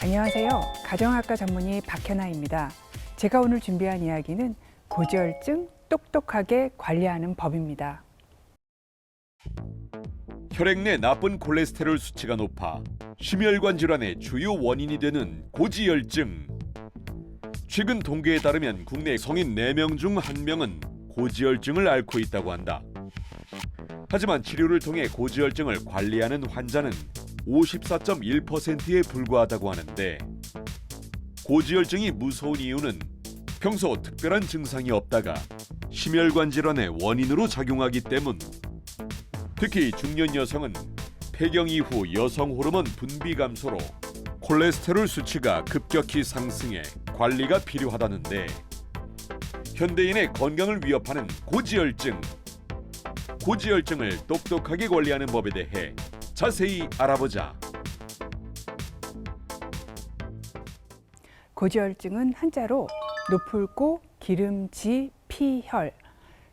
안녕하세요. 가정학과 전문의 박현아입니다. 제가 오늘 준비한 이야기는 고지혈증 똑똑하게 관리하는 법입니다. 혈액 내 나쁜 콜레스테롤 수치가 높아 심혈관 질환의 주요 원인이 되는 고지혈증. 최근 통계에 따르면 국내 성인 4명 중 1명은 고지혈증을 앓고 있다고 한다. 하지만 치료를 통해 고지혈증을 관리하는 환자는 54.1%에 불과하다고 하는데, 고지혈증이 무서운 이유는 평소 특별한 증상이 없다가 심혈관 질환의 원인으로 작용하기 때문. 특히 중년 여성은 폐경 이후 여성 호르몬 분비 감소로 콜레스테롤 수치가 급격히 상승해 관리가 필요하다는데, 현대인의 건강을 위협하는 고지혈증. 고지혈증을 똑똑하게 관리하는 법에 대해 자세히 알아보자. 고지혈증은 한자로 노풀고 기름지 피혈.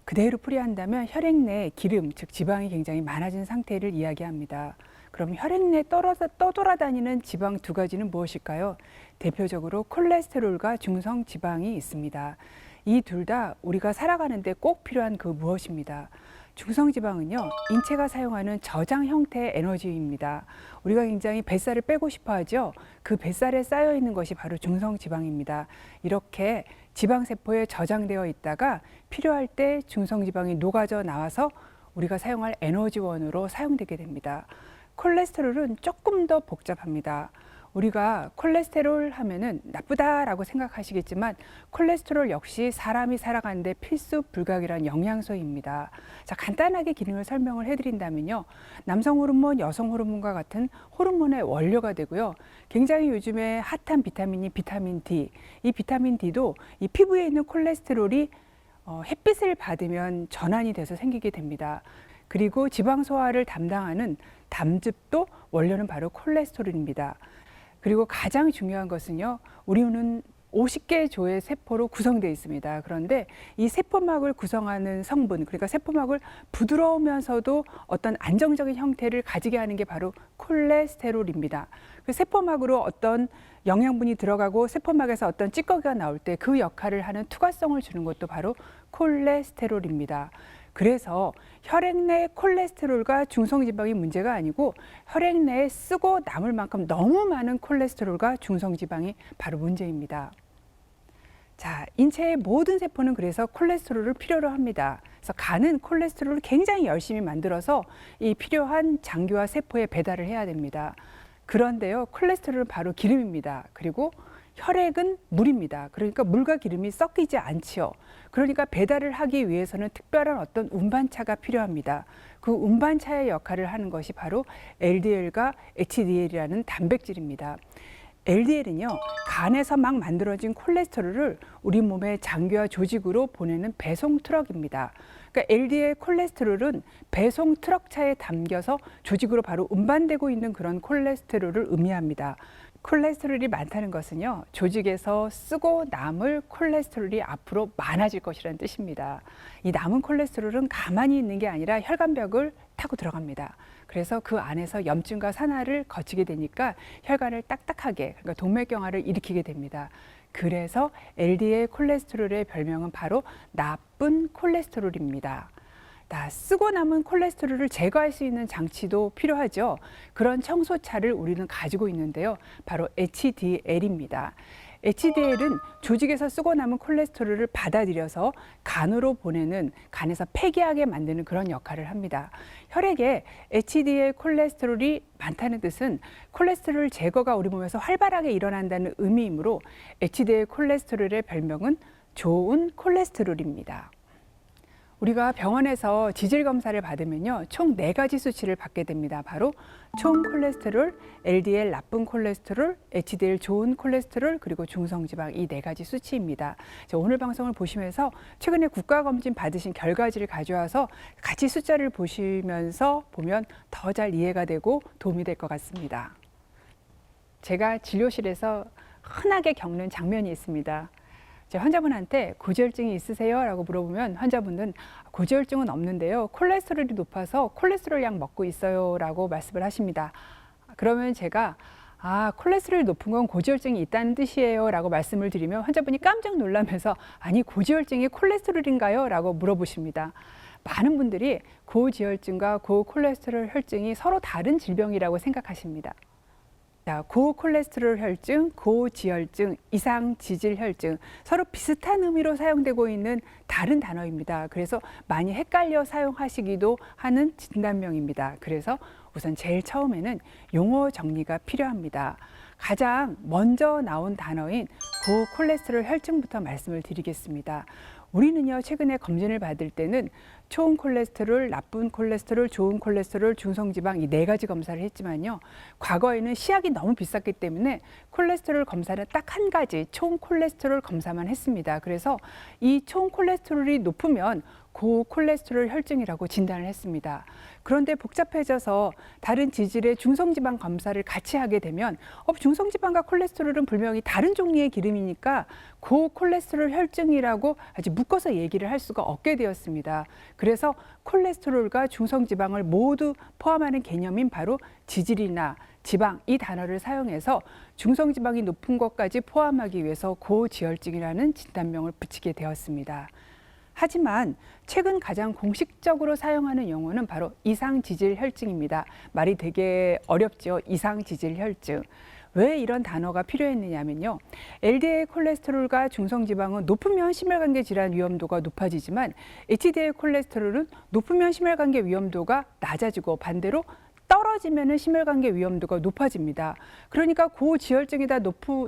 그대로 풀이한다면 혈액 내 기름, 즉 지방이 굉장히 많아진 상태를 이야기합니다. 그럼 혈액 내에 떠돌아다니는 지방 2가지는 무엇일까요? 대표적으로 콜레스테롤과 중성 지방이 있습니다. 이 둘 다 우리가 살아가는데 꼭 필요한 그 무엇입니다. 중성지방은요, 인체가 사용하는 저장 형태의 에너지입니다. 우리가 굉장히 뱃살을 빼고 싶어 하죠. 그 뱃살에 쌓여 있는 것이 바로 중성지방입니다. 이렇게 지방세포에 저장되어 있다가 필요할 때 중성지방이 녹아져 나와서 우리가 사용할 에너지원으로 사용되게 됩니다. 콜레스테롤은 조금 더 복잡합니다. 우리가 콜레스테롤 하면은 나쁘다라고 생각하시겠지만 콜레스테롤 역시 사람이 살아가는데 필수 불가결한 영양소입니다. 자, 간단하게 기능을 설명을 해드린다면요. 남성 호르몬, 여성 호르몬과 같은 호르몬의 원료가 되고요. 굉장히 요즘에 핫한 비타민이 비타민 D. 이 비타민 D도 이 피부에 있는 콜레스테롤이 햇빛을 받으면 전환이 돼서 생기게 됩니다. 그리고 지방 소화를 담당하는 담즙도 원료는 바로 콜레스테롤입니다. 그리고 가장 중요한 것은요, 우리는 50개 조의 세포로 구성되어 있습니다. 그런데 이 세포막을 구성하는 성분, 그러니까 세포막을 부드러우면서도 어떤 안정적인 형태를 가지게 하는 게 바로 콜레스테롤입니다. 그 세포막으로 어떤 영양분이 들어가고 세포막에서 어떤 찌꺼기가 나올 때 그 역할을 하는 투과성을 주는 것도 바로 콜레스테롤입니다. 그래서 혈액 내 콜레스테롤과 중성지방이 문제가 아니고 혈액 내에 쓰고 남을 만큼 너무 많은 콜레스테롤과 중성지방이 바로 문제입니다. 자, 인체의 모든 세포는 그래서 콜레스테롤을 필요로 합니다. 그래서 간은 콜레스테롤을 굉장히 열심히 만들어서 이 필요한 장기와 세포에 배달을 해야 됩니다. 그런데요, 콜레스테롤은 바로 기름입니다. 그리고 혈액은 물입니다. 그러니까 물과 기름이 섞이지 않지요. 그러니까 배달을 하기 위해서는 특별한 어떤 운반차가 필요합니다. 그 운반차의 역할을 하는 것이 바로 LDL과 HDL이라는 단백질입니다. LDL은요, 간에서 막 만들어진 콜레스테롤을 우리 몸의 장기와 조직으로 보내는 배송 트럭입니다. 그러니까 LDL 콜레스테롤은 배송 트럭차에 담겨서 조직으로 바로 운반되고 있는 그런 콜레스테롤을 의미합니다. 콜레스테롤이 많다는 것은요, 조직에서 쓰고 남을 콜레스테롤이 앞으로 많아질 것이라는 뜻입니다. 이 남은 콜레스테롤은 가만히 있는 게 아니라 혈관벽을 타고 들어갑니다. 그래서 그 안에서 염증과 산화를 거치게 되니까 혈관을 딱딱하게, 그러니까 동맥경화를 일으키게 됩니다. 그래서 LDL 콜레스테롤의 별명은 바로 나쁜 콜레스테롤입니다. 쓰고 남은 콜레스테롤을 제거할 수 있는 장치도 필요하죠. 그런 청소차를 우리는 가지고 있는데요. 바로 HDL입니다. HDL은 조직에서 쓰고 남은 콜레스테롤을 받아들여서 간으로 보내는, 간에서 폐기하게 만드는 그런 역할을 합니다. 혈액에 HDL 콜레스테롤이 많다는 뜻은 콜레스테롤 제거가 우리 몸에서 활발하게 일어난다는 의미이므로 HDL 콜레스테롤의 별명은 좋은 콜레스테롤입니다. 우리가 병원에서 지질 검사를 받으면요, 총 4가지 수치를 받게 됩니다. 바로 총 콜레스테롤, LDL 나쁜 콜레스테롤, HDL 좋은 콜레스테롤, 그리고 중성지방, 이 4가지 수치입니다. 오늘 방송을 보시면서 최근에 국가검진 받으신 결과지를 가져와서 같이 숫자를 보시면서 보면 더 잘 이해가 되고 도움이 될 것 같습니다. 제가 진료실에서 흔하게 겪는 장면이 있습니다. 환자분한테 고지혈증이 있으세요? 라고 물어보면 환자분은 고지혈증은 없는데요, 콜레스테롤이 높아서 콜레스테롤 약 먹고 있어요 라고 말씀을 하십니다. 그러면 제가 아, 콜레스테롤이 높은 건 고지혈증이 있다는 뜻이에요 라고 말씀을 드리면 환자분이 깜짝 놀라면서 아니 고지혈증이 콜레스테롤인가요? 라고 물어보십니다. 많은 분들이 고지혈증과 고콜레스테롤 혈증이 서로 다른 질병이라고 생각하십니다. 자, 고콜레스테롤 혈증, 고지혈증, 이상지질혈증 서로 비슷한 의미로 사용되고 있는 다른 단어입니다. 그래서 많이 헷갈려 사용하시기도 하는 진단명입니다. 그래서 우선 제일 처음에는 용어 정리가 필요합니다. 가장 먼저 나온 단어인 고콜레스테롤 혈증부터 말씀을 드리겠습니다. 우리는요, 최근에 검진을 받을 때는 좋은 콜레스테롤, 나쁜 콜레스테롤, 좋은 콜레스테롤, 중성지방 이 4가지 검사를 했지만요. 과거에는 시약이 너무 비쌌기 때문에 콜레스테롤 검사는 딱 한 가지 총 콜레스테롤 검사만 했습니다. 그래서 이 총 콜레스테롤이 높으면 고콜레스테롤 혈증이라고 진단을 했습니다. 그런데 복잡해져서 다른 지질의 중성지방 검사를 같이 하게 되면 중성지방과 콜레스테롤은 분명히 다른 종류의 기름이니까 고콜레스테롤 혈증이라고 아주 묶어서 얘기를 할 수가 없게 되었습니다. 그래서 콜레스테롤과 중성지방을 모두 포함하는 개념인 바로 지질이나 지방 이 단어를 사용해서 중성지방이 높은 것까지 포함하기 위해서 고지혈증이라는 진단명을 붙이게 되었습니다. 하지만 최근 가장 공식적으로 사용하는 용어는 바로 이상지질혈증입니다. 말이 되게 어렵죠. 이상지질혈증. 왜 이런 단어가 필요했느냐면요. LDL 콜레스테롤과 중성지방은 높으면 심혈관계 질환 위험도가 높아지지만 HDL 콜레스테롤은 높으면 심혈관계 위험도가 낮아지고 반대로 떨어지면 심혈관계 위험도가 높아집니다. 그러니까 고지혈증에다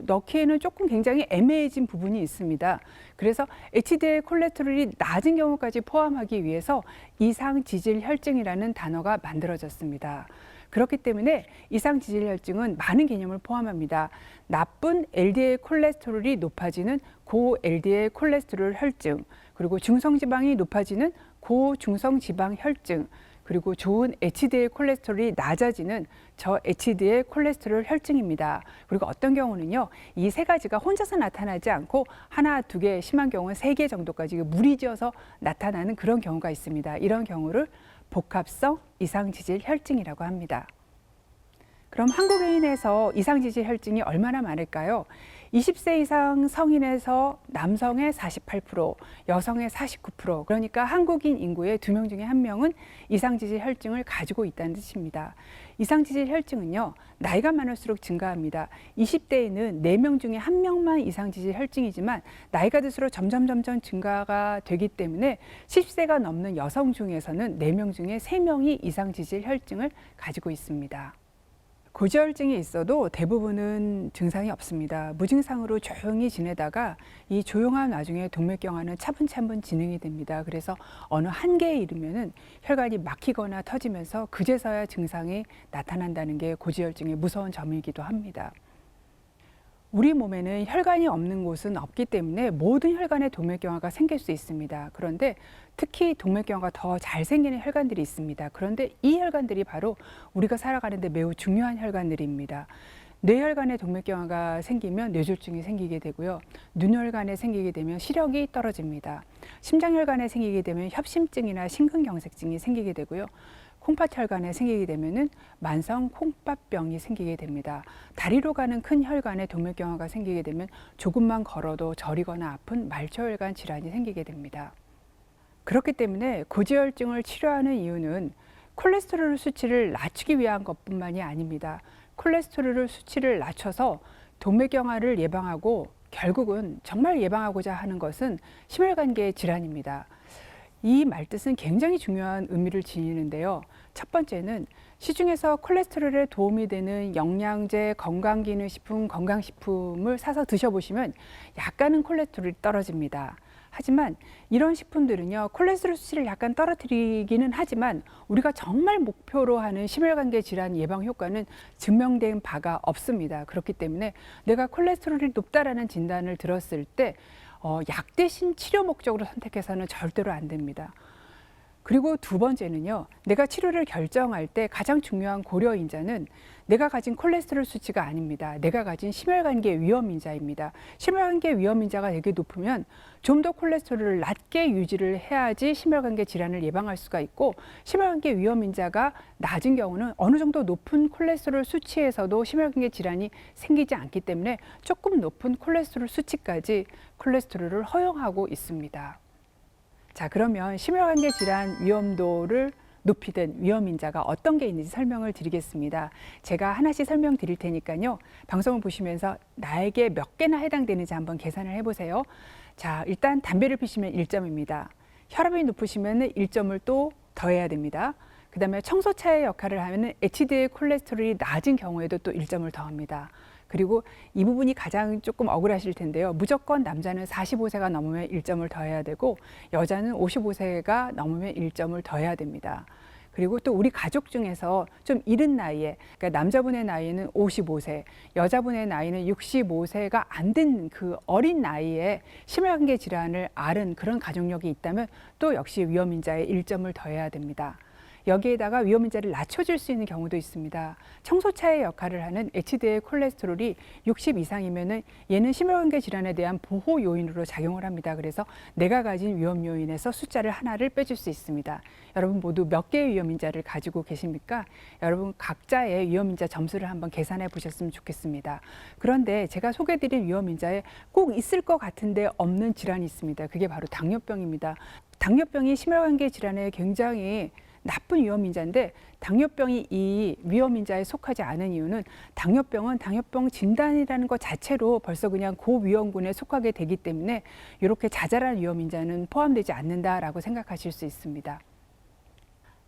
넣기에는 조금 굉장히 애매해진 부분이 있습니다. 그래서 HDL 콜레스테롤이 낮은 경우까지 포함하기 위해서 이상지질혈증이라는 단어가 만들어졌습니다. 그렇기 때문에 이상지질혈증은 많은 개념을 포함합니다. 나쁜 LDL 콜레스테롤이 높아지는 고 LDL 콜레스테롤 혈증, 그리고 중성지방이 높아지는 고중성지방 혈증, 그리고 좋은 HDL 콜레스테롤이 낮아지는 저 HDL 콜레스테롤 혈증입니다. 그리고 어떤 경우는요, 이 3가지가 혼자서 나타나지 않고 하나, 2개, 심한 경우는 3개 정도까지 무리지어서 나타나는 그런 경우가 있습니다. 이런 경우를 복합성 이상지질 혈증이라고 합니다. 그럼 한국인에서 이상지질 혈증이 얼마나 많을까요? 20세 이상 성인에서 남성의 48%, 여성의 49%, 그러니까 한국인 인구의 2명 중에 1명은 이상지질 혈증을 가지고 있다는 뜻입니다. 이상지질 혈증은요, 나이가 많을수록 증가합니다. 20대에는 4명 중에 1명만 이상지질 혈증이지만 나이가 들수록 점점 증가가 되기 때문에 10세가 넘는 여성 중에서는 4명 중에 3명이 이상지질 혈증을 가지고 있습니다. 고지혈증이 있어도 대부분은 증상이 없습니다. 무증상으로 조용히 지내다가 이 조용한 와중에 동맥경화는 차분차분 진행이 됩니다. 그래서 어느 한계에 이르면은 혈관이 막히거나 터지면서 그제서야 증상이 나타난다는 게 고지혈증의 무서운 점이기도 합니다. 우리 몸에는 혈관이 없는 곳은 없기 때문에 모든 혈관에 동맥경화가 생길 수 있습니다. 그런데 특히 동맥경화가 더 잘 생기는 혈관들이 있습니다. 그런데 이 혈관들이 바로 우리가 살아가는데 매우 중요한 혈관들입니다. 뇌혈관에 동맥경화가 생기면 뇌졸중이 생기게 되고요. 눈혈관에 생기게 되면 시력이 떨어집니다. 심장혈관에 생기게 되면 협심증이나 심근경색증이 생기게 되고요. 콩팥혈관에 생기게 되면은 만성 콩팥병이 생기게 됩니다. 다리로 가는 큰 혈관에 동맥경화가 생기게 되면 조금만 걸어도 저리거나 아픈 말초혈관 질환이 생기게 됩니다. 그렇기 때문에 고지혈증을 치료하는 이유는 콜레스테롤 수치를 낮추기 위한 것뿐만이 아닙니다. 콜레스테롤 수치를 낮춰서 동맥경화를 예방하고 결국은 정말 예방하고자 하는 것은 심혈관계 질환입니다. 이 말뜻은 굉장히 중요한 의미를 지니는데요. 첫 번째는 시중에서 콜레스테롤에 도움이 되는 영양제, 건강기능식품, 건강식품을 사서 드셔보시면 약간은 콜레스테롤이 떨어집니다. 하지만 이런 식품들은요, 콜레스테롤 수치를 약간 떨어뜨리기는 하지만 우리가 정말 목표로 하는 심혈관계 질환 예방 효과는 증명된 바가 없습니다. 그렇기 때문에 내가 콜레스테롤이 높다라는 진단을 들었을 때 약 대신 치료 목적으로 선택해서는 절대로 안 됩니다. 그리고 두 번째는요, 내가 치료를 결정할 때 가장 중요한 고려 인자는 내가 가진 콜레스테롤 수치가 아닙니다. 내가 가진 심혈관계 위험 인자입니다. 심혈관계 위험 인자가 되게 높으면 좀 더 콜레스테롤을 낮게 유지를 해야지 심혈관계 질환을 예방할 수가 있고, 심혈관계 위험 인자가 낮은 경우는 어느 정도 높은 콜레스테롤 수치에서도 심혈관계 질환이 생기지 않기 때문에 조금 높은 콜레스테롤 수치까지 콜레스테롤을 허용하고 있습니다. 자, 그러면 심혈관계 질환 위험도를 높이는 위험인자가 어떤 게 있는지 설명을 드리겠습니다. 제가 하나씩 설명드릴 테니까요. 방송을 보시면서 나에게 몇 개나 해당되는지 한번 계산을 해보세요. 자, 일단 담배를 피시면 1점입니다. 혈압이 높으시면 1점을 또 더해야 됩니다. 그 다음에 청소차의 역할을 하면 HDL 콜레스테롤이 낮은 경우에도 또 1점을 더합니다. 그리고 이 부분이 가장 조금 억울하실 텐데요. 무조건 남자는 45세가 넘으면 1점을 더해야 되고 여자는 55세가 넘으면 1점을 더해야 됩니다. 그리고 또 우리 가족 중에서 좀 이른 나이에, 그러니까 남자분의 나이는 55세, 여자분의 나이는 65세가 안 된 그 어린 나이에 심혈관계 질환을 앓은 그런 가족력이 있다면 또 역시 위험인자에 1점을 더해야 됩니다. 여기에다가 위험인자를 낮춰줄 수 있는 경우도 있습니다. 청소차의 역할을 하는 HDL 콜레스테롤이 60 이상이면은 얘는 심혈관계 질환에 대한 보호 요인으로 작용을 합니다. 그래서 내가 가진 위험 요인에서 숫자를 하나를 빼줄 수 있습니다. 여러분 모두 몇 개의 위험인자를 가지고 계십니까? 여러분 각자의 위험인자 점수를 한번 계산해 보셨으면 좋겠습니다. 그런데 제가 소개드린 위험인자에 꼭 있을 것 같은데 없는 질환이 있습니다. 그게 바로 당뇨병입니다. 당뇨병이 심혈관계 질환에 굉장히 나쁜 위험인자인데 당뇨병이 이 위험인자에 속하지 않은 이유는 당뇨병은 당뇨병 진단이라는 것 자체로 벌써 그냥 고위험군에 속하게 되기 때문에 이렇게 자잘한 위험인자는 포함되지 않는다라고 생각하실 수 있습니다.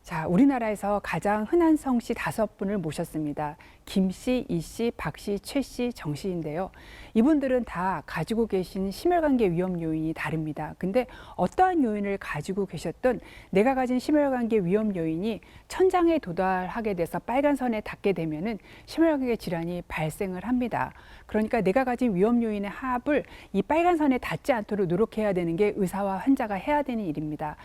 자, 우리나라에서 가장 흔한 성씨 5분을 모셨습니다. 김씨, 이씨, 박씨, 최씨, 정씨인데요. 이분들은 다 가지고 계신 심혈관계 위험 요인이 다릅니다. 근데 어떠한 요인을 가지고 계셨든 내가 가진 심혈관계 위험 요인이 천장에 도달하게 돼서 빨간 선에 닿게 되면은 심혈관계 질환이 발생을 합니다. 그러니까 내가 가진 위험 요인의 합을 이 빨간 선에 닿지 않도록 노력해야 되는 게 의사와 환자가 해야 되는 일입니다.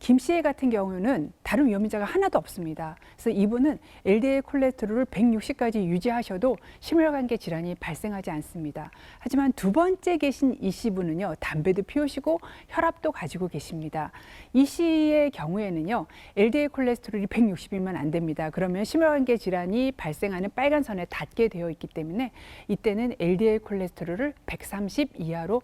김 씨 같은 경우는 다른 위험인자가 하나도 없습니다. 그래서 이분은 LDL 콜레스테롤을 160까지 유지하셔도 심혈관계 질환이 발생하지 않습니다. 하지만 두 번째 계신 이 씨분은요, 담배도 피우시고 혈압도 가지고 계십니다. 이 씨의 경우에는요, LDL 콜레스테롤이 160이면 안 됩니다. 그러면 심혈관계 질환이 발생하는 빨간 선에 닿게 되어 있기 때문에 이때는 LDL 콜레스테롤을 130 이하로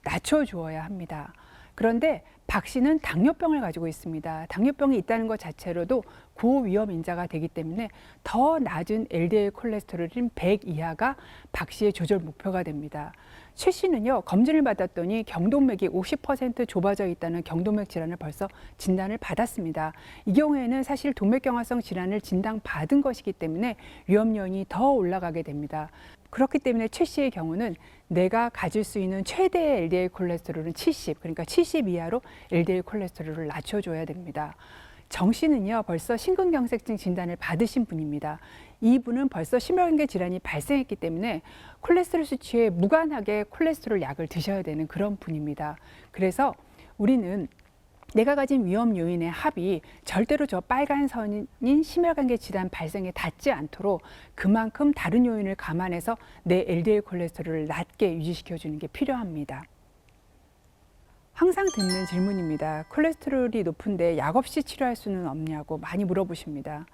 낮춰주어야 합니다. 그런데 박 씨는 당뇨병을 가지고 있습니다. 당뇨병이 있다는 것 자체로도 고위험 인자가 되기 때문에 더 낮은 LDL 콜레스테롤인 100 이하가 박 씨의 조절 목표가 됩니다. 최 씨는요, 검진을 받았더니 경동맥이 50% 좁아져 있다는 경동맥 질환을 벌써 진단을 받았습니다. 이 경우에는 사실 동맥경화성 질환을 진단받은 것이기 때문에 위험 요인이 더 올라가게 됩니다. 그렇기 때문에 최 씨의 경우는 내가 가질 수 있는 최대의 LDL 콜레스테롤은 70, 그러니까 70 이하로 LDL 콜레스테롤을 낮춰줘야 됩니다. 정 씨는요, 벌써 심근경색증 진단을 받으신 분입니다. 이분은 벌써 심혈관계 질환이 발생했기 때문에 콜레스테롤 수치에 무관하게 콜레스테롤 약을 드셔야 되는 그런 분입니다. 그래서 우리는 내가 가진 위험 요인의 합이 절대로 저 빨간 선인 심혈관계 질환 발생에 닿지 않도록 그만큼 다른 요인을 감안해서 내 LDL 콜레스테롤을 낮게 유지시켜 주는 게 필요합니다. 항상 듣는 질문입니다. 콜레스테롤이 높은데 약 없이 치료할 수는 없냐고 많이 물어보십니다.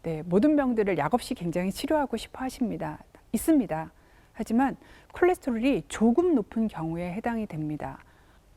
네, 모든 병들을 약 없이 굉장히 치료하고 싶어 하십니다. 있습니다. 하지만 콜레스테롤이 조금 높은 경우에 해당이 됩니다.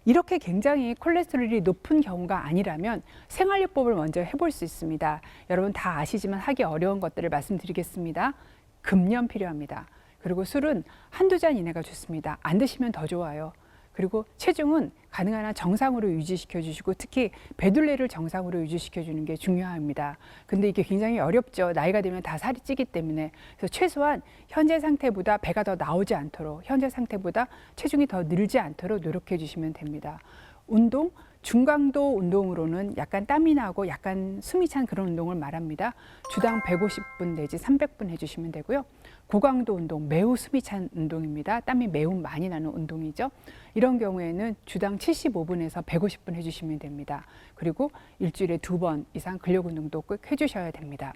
이렇게 굉장히 콜레스테롤이 높은 경우가 아니라면 생활요법을 먼저 해볼 수 있습니다. 여러분 다 아시지만 하기 어려운 것들을 말씀드리겠습니다. 금연 필요합니다. 그리고 술은 한두 잔 이내가 좋습니다. 안 드시면 더 좋아요. 그리고 체중은 가능한 한 정상으로 유지시켜 주시고 특히 배둘레를 정상으로 유지시켜 주는 게 중요합니다. 근데 이게 굉장히 어렵죠. 나이가 들면 다 살이 찌기 때문에. 그래서 최소한 현재 상태보다 배가 더 나오지 않도록, 현재 상태보다 체중이 더 늘지 않도록 노력해 주시면 됩니다. 운동, 중강도 운동으로는 약간 땀이 나고 약간 숨이 찬 그런 운동을 말합니다. 주당 150분 내지 300분 해주시면 되고요. 고강도 운동, 매우 숨이 찬 운동입니다. 땀이 매우 많이 나는 운동이죠. 이런 경우에는 주당 75분에서 150분 해주시면 됩니다. 그리고 일주일에 2번 이상 근력 운동도 꼭 해주셔야 됩니다.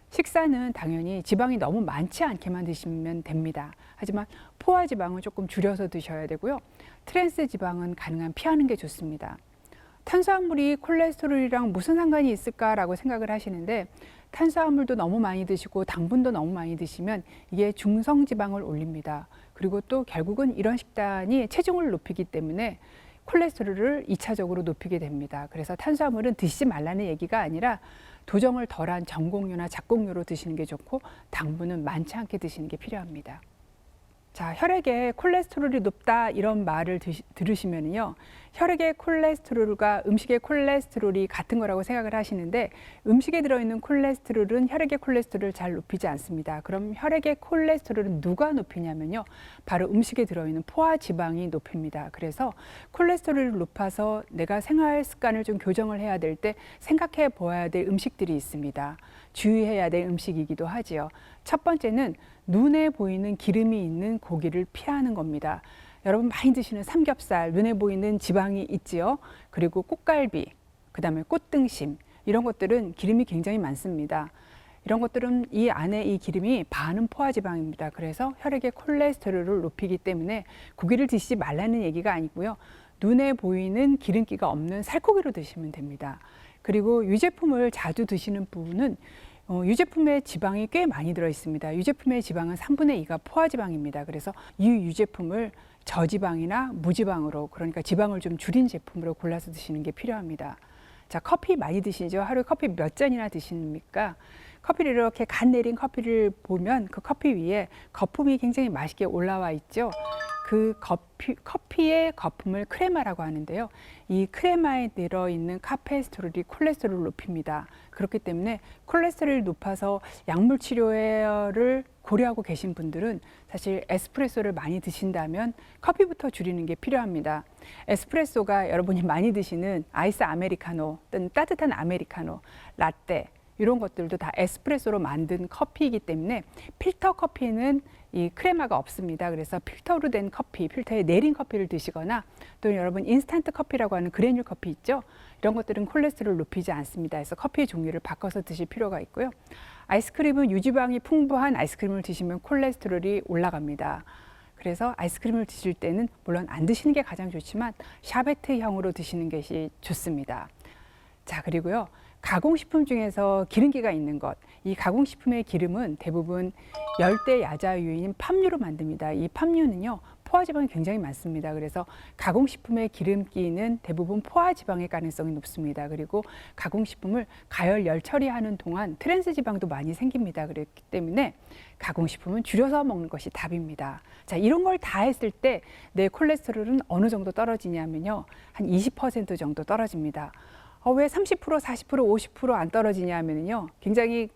식사는 당연히 지방이 너무 많지 않게만 드시면 됩니다. 하지만 포화 지방은 조금 줄여서 드셔야 되고요. 트랜스 지방은 가능한 피하는 게 좋습니다. 탄수화물이 콜레스테롤이랑 무슨 상관이 있을까라고 생각을 하시는데, 탄수화물도 너무 많이 드시고 당분도 너무 많이 드시면 이게 중성지방을 올립니다. 그리고 또 결국은 이런 식단이 체중을 높이기 때문에 콜레스테롤을 2차적으로 높이게 됩니다. 그래서 탄수화물은 드시지 말라는 얘기가 아니라 도정을 덜한 전공류나 작공류로 드시는 게 좋고, 당분은 많지 않게 드시는 게 필요합니다. 자, 혈액에 콜레스테롤이 높다 이런 말을 들으시면요, 혈액의 콜레스테롤과 음식의 콜레스테롤이 같은 거라고 생각을 하시는데, 음식에 들어있는 콜레스테롤은 혈액의 콜레스테롤을 잘 높이지 않습니다. 그럼 혈액의 콜레스테롤은 누가 높이냐면요, 바로 음식에 들어있는 포화 지방이 높입니다. 그래서 콜레스테롤이 높아서 내가 생활 습관을 좀 교정을 해야 될 때 생각해 보아야 될 음식들이 있습니다. 주의해야 될 음식이기도 하지요. 첫 번째는 눈에 보이는 기름이 있는 고기를 피하는 겁니다. 여러분 많이 드시는 삼겹살, 눈에 보이는 지방이 있지요. 그리고 꽃갈비, 그다음에 꽃등심, 이런 것들은 기름이 굉장히 많습니다. 이런 것들은 이 안에 이 기름이 반은 포화지방입니다. 그래서 혈액의 콜레스테롤을 높이기 때문에 고기를 드시지 말라는 얘기가 아니고요. 눈에 보이는 기름기가 없는 살코기로 드시면 됩니다. 그리고 유제품을 자주 드시는 부분은 유제품에 지방이 꽤 많이 들어 있습니다. 유제품의 지방은 3분의 2가 포화지방입니다. 그래서 이 유제품을 저지방이나 무지방으로, 그러니까 지방을 좀 줄인 제품으로 골라서 드시는 게 필요합니다. 자, 커피 많이 드시죠? 하루에 커피 몇 잔이나 드십니까? 커피를 이렇게 간 내린 커피를 보면 그 커피 위에 거품이 굉장히 맛있게 올라와 있죠. 그 커피의 거품을 크레마라고 하는데요. 이 크레마에 들어있는 카페스테롤이 콜레스테롤을 높입니다. 그렇기 때문에 콜레스테롤이 높아서 약물 치료를 고려하고 계신 분들은 사실 에스프레소를 많이 드신다면 커피부터 줄이는 게 필요합니다. 에스프레소가 여러분이 많이 드시는 아이스 아메리카노 또는 따뜻한 아메리카노, 라떼, 이런 것들도 다 에스프레소로 만든 커피이기 때문에 필터 커피는 이 크레마가 없습니다. 그래서 필터로 된 커피, 필터에 내린 커피를 드시거나, 또는 여러분 인스턴트 커피라고 하는 그래놀 커피 있죠? 이런 것들은 콜레스테롤을 높이지 않습니다. 그래서 커피의 종류를 바꿔서 드실 필요가 있고요. 아이스크림은 유지방이 풍부한 아이스크림을 드시면 콜레스테롤이 올라갑니다. 그래서 아이스크림을 드실 때는 물론 안 드시는 게 가장 좋지만 샤베트형으로 드시는 것이 좋습니다. 자, 그리고요. 가공식품 중에서 기름기가 있는 것, 이 가공식품의 기름은 대부분 열대 야자유인 팜유로 만듭니다. 이 팜유는요, 포화지방이 굉장히 많습니다. 그래서 가공식품의 기름기는 대부분 포화지방의 가능성이 높습니다. 그리고 가공식품을 가열 열 처리하는 동안 트랜스지방도 많이 생깁니다. 그렇기 때문에 가공식품은 줄여서 먹는 것이 답입니다. 자, 이런 걸 다 했을 때 내 콜레스테롤은 어느 정도 떨어지냐면요, 한 20% 정도 떨어집니다. 왜 30%, 40%, 50%안 떨어지냐 하면요, 굉장히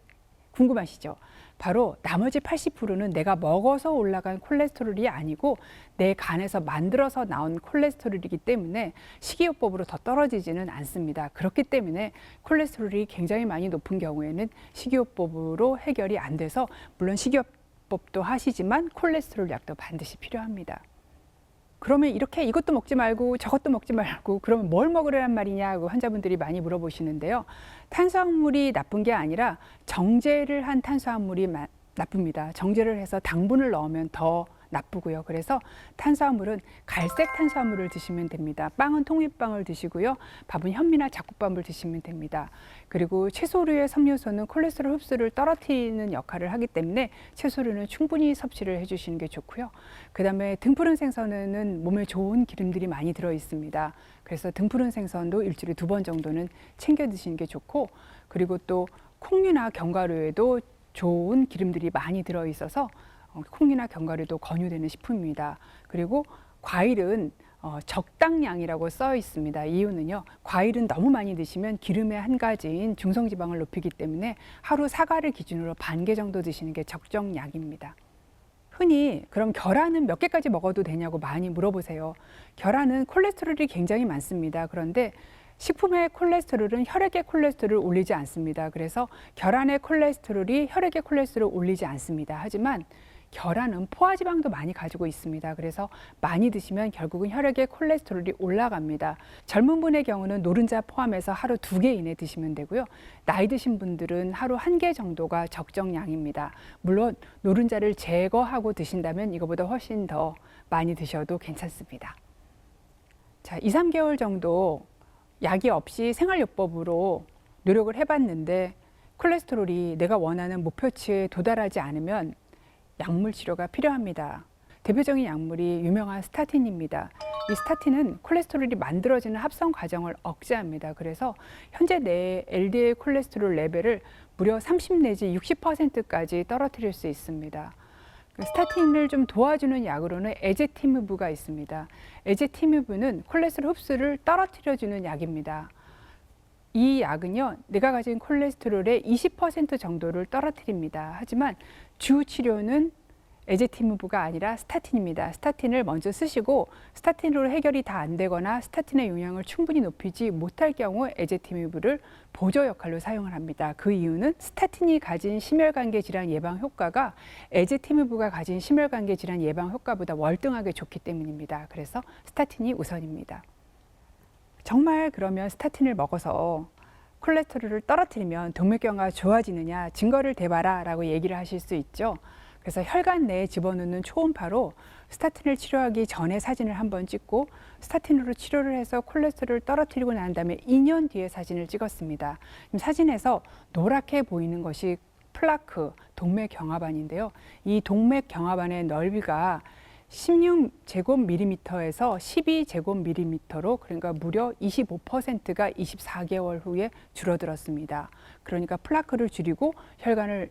궁금하시죠? 바로 나머지 80%는 내가 먹어서 올라간 콜레스테롤이 아니고 내 간에서 만들어서 나온 콜레스테롤이기 때문에 식이요법으로 더 떨어지지는 않습니다. 그렇기 때문에 콜레스테롤이 굉장히 많이 높은 경우에는 식이요법으로 해결이 안 돼서, 물론 식이요법도 하시지만 콜레스테롤 약도 반드시 필요합니다. 그러면 이렇게 이것도 먹지 말고 저것도 먹지 말고 그러면 뭘 먹으라는 말이냐고 환자분들이 많이 물어보시는데요. 탄수화물이 나쁜 게 아니라 정제를 한 탄수화물이 나쁩니다. 정제를 해서 당분을 넣으면 더 나쁘고요. 그래서 탄수화물은 갈색 탄수화물을 드시면 됩니다. 빵은 통밀빵을 드시고요. 밥은 현미나 잡곡밥을 드시면 됩니다. 그리고 채소류의 섬유소는 콜레스테롤 흡수를 떨어뜨리는 역할을 하기 때문에 채소류는 충분히 섭취를 해주시는 게 좋고요. 그다음에 등푸른 생선에는 몸에 좋은 기름들이 많이 들어 있습니다. 그래서 등푸른 생선도 일주일에 2번 정도는 챙겨 드시는 게 좋고, 그리고 또 콩류나 견과류에도 좋은 기름들이 많이 들어 있어서 콩이나 견과류도 권유되는 식품입니다. 그리고 과일은 적당량이라고 써 있습니다. 이유는요, 과일은 너무 많이 드시면 기름의 한 가지인 중성지방을 높이기 때문에 하루 사과를 기준으로 반 개 정도 드시는 게 적정량입니다. 흔히 그럼 계란은 몇 개까지 먹어도 되냐고 많이 물어보세요. 계란은 콜레스테롤이 굉장히 많습니다. 그런데 식품의 콜레스테롤은 혈액의 콜레스테롤을 올리지 않습니다. 그래서 계란의 콜레스테롤이 혈액의 콜레스테롤을 올리지 않습니다. 하지만 계란은 포화지방도 많이 가지고 있습니다. 그래서 많이 드시면 결국은 혈액의 콜레스테롤이 올라갑니다. 젊은 분의 경우는 노른자 포함해서 하루 2개 이내 드시면 되고요. 나이 드신 분들은 하루 1개 정도가 적정량입니다. 물론 노른자를 제거하고 드신다면 이거보다 훨씬 더 많이 드셔도 괜찮습니다. 자, 2, 3개월 정도 약이 없이 생활요법으로 노력을 해봤는데 콜레스테롤이 내가 원하는 목표치에 도달하지 않으면 약물 치료가 필요합니다. 대표적인 약물이 유명한 스타틴입니다. 이 스타틴은 콜레스테롤이 만들어지는 합성 과정을 억제합니다. 그래서 현재 내 LDL 콜레스테롤 레벨을 무려 30 내지 60%까지 떨어뜨릴 수 있습니다. 스타틴을 좀 도와주는 약으로는 에제티무브가 있습니다. 에제티무브는 콜레스테롤 흡수를 떨어뜨려주는 약입니다. 이 약은요, 내가 가진 콜레스테롤의 20% 정도를 떨어뜨립니다. 하지만 주 치료는 에제티무브가 아니라 스타틴입니다. 스타틴을 먼저 쓰시고 스타틴으로 해결이 다 안 되거나 스타틴의 용량을 충분히 높이지 못할 경우 에제티무브를 보조 역할로 사용을 합니다. 그 이유는 스타틴이 가진 심혈관계 질환 예방 효과가 에제티무브가 가진 심혈관계 질환 예방 효과보다 월등하게 좋기 때문입니다. 그래서 스타틴이 우선입니다. 정말 그러면 스타틴을 먹어서 콜레스테롤을 떨어뜨리면 동맥경화가 좋아지느냐, 증거를 대봐라 라고 얘기를 하실 수 있죠. 그래서 혈관 내에 집어넣는 초음파로 스타틴을 치료하기 전에 사진을 한번 찍고 스타틴으로 치료를 해서 콜레스테롤을 떨어뜨리고 난 다음에 2년 뒤에 사진을 찍었습니다. 사진에서 노랗게 보이는 것이 플라크, 동맥경화반인데요. 이 동맥경화반의 넓이가 16제곱밀리미터에서 12제곱밀리미터로 그러니까 무려 25%가 24개월 후에 줄어들었습니다. 그러니까 플라크를 줄이고 혈관을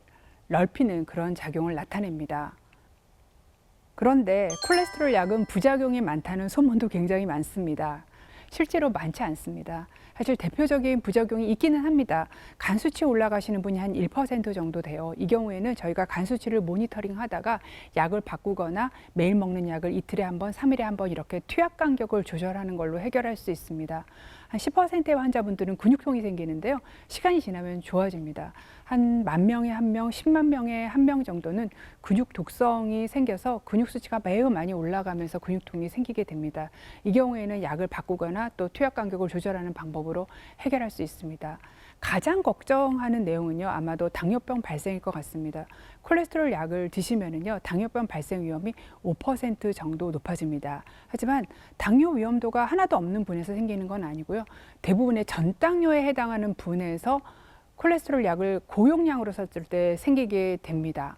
넓히는 그런 작용을 나타냅니다. 그런데 콜레스테롤 약은 부작용이 많다는 소문도 굉장히 많습니다. 실제로 많지 않습니다. 사실 대표적인 부작용이 있기는 합니다. 간 수치 올라가시는 분이 한 1% 정도 돼요. 이 경우에는 저희가 간 수치를 모니터링 하다가 약을 바꾸거나 매일 먹는 약을 이틀에 한 번, 3일에 한 번 이렇게 투약 간격을 조절하는 걸로 해결할 수 있습니다. 한 10%의 환자분들은 근육통이 생기는데요. 시간이 지나면 좋아집니다. 한 10,000명에 1명, 10만 명에 1명 정도는 근육 독성이 생겨서 근육 수치가 매우 많이 올라가면서 근육통이 생기게 됩니다. 이 경우에는 약을 바꾸거나 또 투약 간격을 조절하는 방법으로 해결할 수 있습니다. 가장 걱정하는 내용은요, 아마도 당뇨병 발생일 것 같습니다. 콜레스테롤 약을 드시면은요, 당뇨병 발생 위험이 5% 정도 높아집니다. 하지만 당뇨 위험도가 하나도 없는 분에서 생기는 건 아니고요. 대부분의 전당뇨에 해당하는 분에서 콜레스테롤 약을 고용량으로 썼을 때 생기게 됩니다.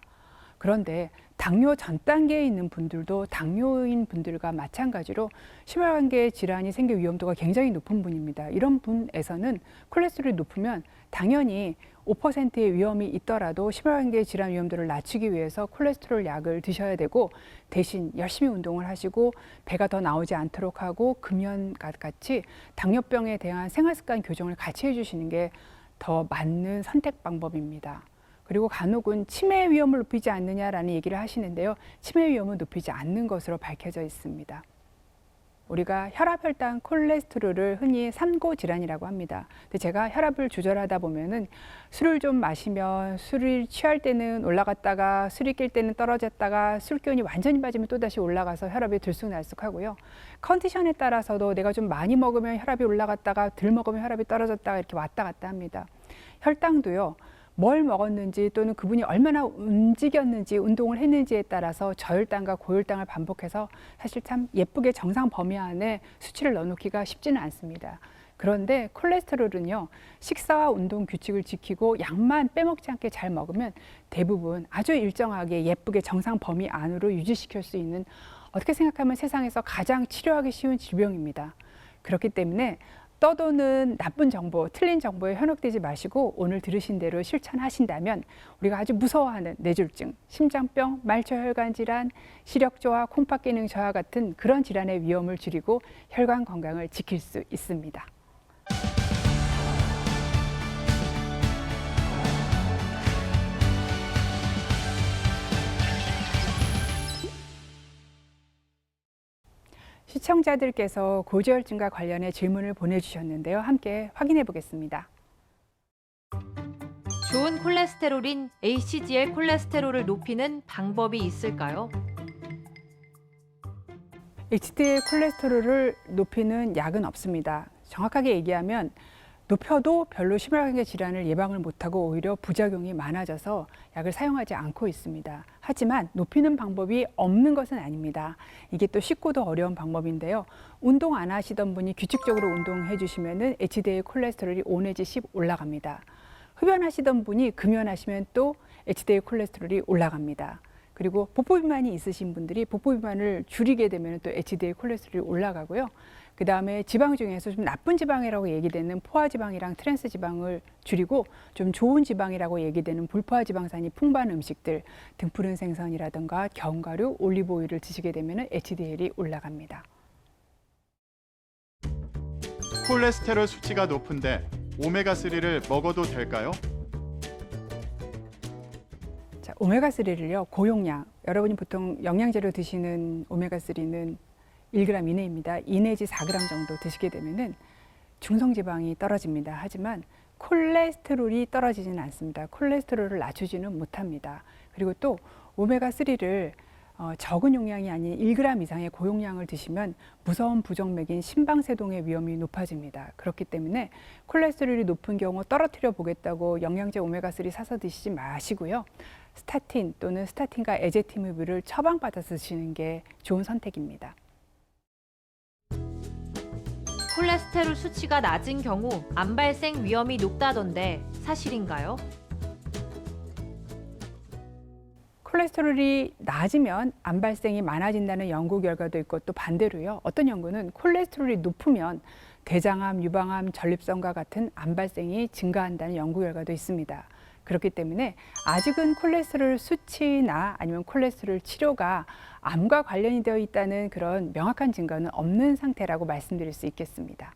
그런데 당뇨 전 단계에 있는 분들도 당뇨인 분들과 마찬가지로 심혈관계 질환이 생길 위험도가 굉장히 높은 분입니다. 이런 분에서는 콜레스테롤이 높으면 당연히 5%의 위험이 있더라도 심혈관계 질환 위험도를 낮추기 위해서 콜레스테롤 약을 드셔야 되고 대신 열심히 운동을 하시고 배가 더 나오지 않도록 하고 금연과 같이 당뇨병에 대한 생활습관 교정을 같이 해주시는 게 더 맞는 선택 방법입니다. 그리고 간혹은 치매 위험을 높이지 않느냐라는 얘기를 하시는데요. 치매 위험은 높이지 않는 것으로 밝혀져 있습니다. 우리가 혈압, 혈당, 콜레스테롤을 흔히 삼고 질환이라고 합니다. 근데 제가 혈압을 조절하다 보면은 술을 좀 마시면 술을 취할 때는 올라갔다가 술이 낄 때는 떨어졌다가 술 기운이 완전히 빠지면 또다시 올라가서 혈압이 들쑥날쑥하고요. 컨디션에 따라서도 내가 좀 많이 먹으면 혈압이 올라갔다가 덜 먹으면 혈압이 떨어졌다가 이렇게 왔다 갔다 합니다. 혈당도요. 뭘 먹었는지 또는 그분이 얼마나 움직였는지 운동을 했는지에 따라서 저혈당과 고혈당을 반복해서 사실 참 예쁘게 정상 범위 안에 수치를 넣어놓기가 쉽지는 않습니다. 그런데 콜레스테롤은요, 식사와 운동 규칙을 지키고 약만 빼먹지 않게 잘 먹으면 대부분 아주 일정하게 예쁘게 정상 범위 안으로 유지시킬 수 있는, 어떻게 생각하면 세상에서 가장 치료하기 쉬운 질병입니다. 그렇기 때문에 떠도는 나쁜 정보, 틀린 정보에 현혹되지 마시고 오늘 들으신 대로 실천하신다면 우리가 아주 무서워하는 뇌졸중, 심장병, 말초혈관 질환, 시력 저하, 콩팥 기능 저하 같은 그런 질환의 위험을 줄이고 혈관 건강을 지킬 수 있습니다. 시청자들께서 고지혈증과 관련해 질문을 보내주셨는데요. 함께 확인해 보겠습니다. 좋은 콜레스테롤인 HDL 콜레스테롤을 높이는 방법이 있을까요? HDL 콜레스테롤을 높이는 약은 없습니다. 정확하게 얘기하면 높여도 별로 심혈관계 질환을 예방을 못하고 오히려 부작용이 많아져서 약을 사용하지 않고 있습니다. 하지만 높이는 방법이 없는 것은 아닙니다. 이게 또 쉽고도 어려운 방법인데요. 운동 안 하시던 분이 규칙적으로 운동해 주시면 HDL 콜레스테롤이 5 내지 10 올라갑니다. 흡연하시던 분이 금연하시면 또 HDL 콜레스테롤이 올라갑니다. 그리고 복부비만이 있으신 분들이 복부비만을 줄이게 되면 또 HDL 콜레스테롤이 올라가고요. 그 다음에 지방 중에서 좀 나쁜 지방이라고 얘기되는 포화지방이랑 트랜스 지방을 줄이고 좀 좋은 지방이라고 얘기되는 불포화지방산이 풍부한 음식들, 등푸른 생선이라든가 견과류, 올리브 오일을 드시게 되면 HDL이 올라갑니다. 콜레스테롤 수치가 높은데 오메가3를 먹어도 될까요? 자, 오메가3를요, 고용량, 여러분이 보통 영양제로 드시는 오메가3는 1g 이내입니다. 2 내지 4g 정도 드시게 되면은 중성지방이 떨어집니다. 하지만 콜레스테롤이 떨어지지는 않습니다. 콜레스테롤을 낮추지는 못합니다. 그리고 또 오메가3를 적은 용량이 아닌 1g 이상의 고용량을 드시면 무서운 부정맥인 심방세동의 위험이 높아집니다. 그렇기 때문에 콜레스테롤이 높은 경우 떨어뜨려 보겠다고 영양제 오메가3 사서 드시지 마시고요. 스타틴 또는 스타틴과 에제티무비를 처방받아서 드시는 게 좋은 선택입니다. 콜레스테롤 수치가 낮은 경우 암 발생 위험이 높다던데 사실인가요? 콜레스테롤이 낮으면 암 발생이 많아진다는 연구 결과도 있고 또 반대로요. 어떤 연구는 콜레스테롤이 높으면 대장암, 유방암, 전립선과 같은 암 발생이 증가한다는 연구 결과도 있습니다. 그렇기 때문에 아직은 콜레스테롤 수치나 아니면 콜레스테롤 치료가 암과 관련이 되어 있다는 그런 명확한 증거는 없는 상태라고 말씀드릴 수 있겠습니다.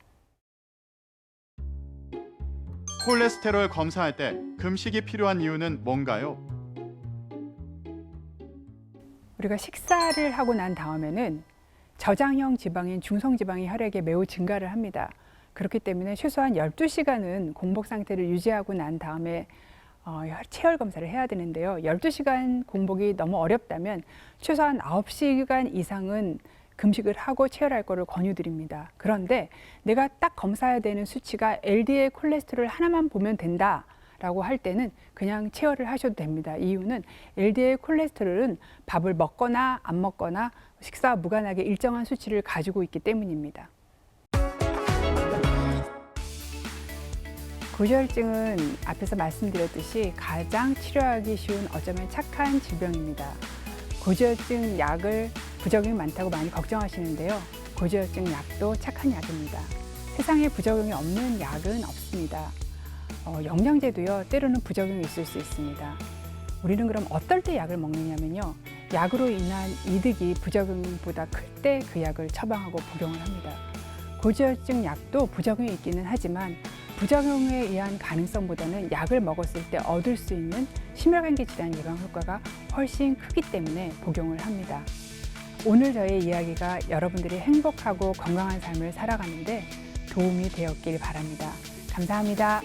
콜레스테롤 검사할 때 금식이 필요한 이유는 뭔가요? 우리가 식사를 하고 난 다음에는 저장형 지방인 중성지방이 혈액에 매우 증가를 합니다. 그렇기 때문에 최소한 12시간은 공복 상태를 유지하고 난 다음에 체열 검사를 해야 되는데요. 12시간 공복이 너무 어렵다면 최소한 9시간 이상은 금식을 하고 체열할 것을 권유드립니다. 그런데 내가 딱 검사해야 되는 수치가 LDL 콜레스테롤 하나만 보면 된다라고 할 때는 그냥 체열을 하셔도 됩니다. 이유는 LDL 콜레스테롤은 밥을 먹거나 안 먹거나 식사와 무관하게 일정한 수치를 가지고 있기 때문입니다. 고지혈증은 앞에서 말씀드렸듯이 가장 치료하기 쉬운 어쩌면 착한 질병입니다. 고지혈증 약을 부작용이 많다고 많이 걱정하시는데요. 고지혈증 약도 착한 약입니다. 세상에 부작용이 없는 약은 없습니다. 영양제도요, 때로는 부작용이 있을 수 있습니다. 우리는 그럼 어떨 때 약을 먹느냐면요. 약으로 인한 이득이 부작용보다 클 때 그 약을 처방하고 복용을 합니다. 고지혈증 약도 부작용이 있기는 하지만 부작용에 의한 가능성보다는 약을 먹었을 때 얻을 수 있는 심혈관계 질환 예방 효과가 훨씬 크기 때문에 복용을 합니다. 오늘 저의 이야기가 여러분들이 행복하고 건강한 삶을 살아가는데 도움이 되었길 바랍니다. 감사합니다.